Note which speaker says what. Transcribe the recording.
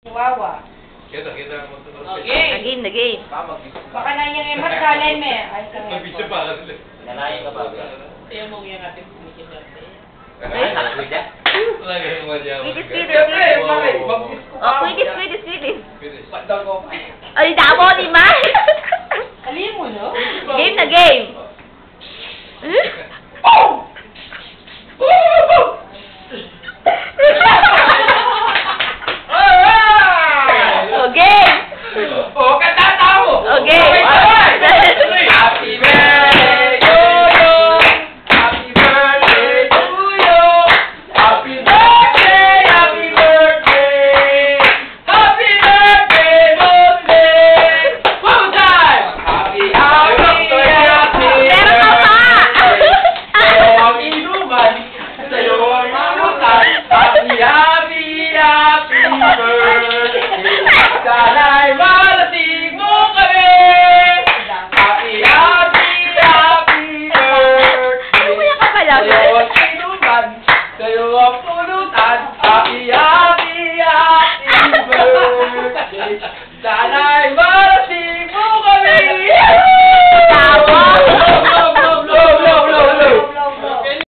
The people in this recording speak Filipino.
Speaker 1: Chihuahua.
Speaker 2: Kita mo ito.
Speaker 3: Again.
Speaker 1: Baka na yung matkalan me. Ay,
Speaker 2: Bisa pa kasi.
Speaker 4: Nalayan ka ba?
Speaker 1: Kaya mo yung ating kumikidarte.
Speaker 4: Ay, nakakuya.
Speaker 2: Lagi mo dyan.
Speaker 3: Pwede. Ay, damo, di ba?
Speaker 1: Alin mo, no?
Speaker 3: Game na game. Okay.
Speaker 4: Oh, kantata mo!
Speaker 3: Okay.
Speaker 4: Happy birthday to you! Happy birthday to you! Happy birthday! Happy birthday! Happy birthday, birthday! One time! Happy
Speaker 3: Meron ka pa!
Speaker 4: Sa'yo ang inuman, sa'yo ang inuman, happy birthday! Sana'y malating mo kami! Happy birthday!
Speaker 3: Ano kaya ka pala?
Speaker 4: Sa'yo ang inuman, sa'yo ang pulutan, happy birthday!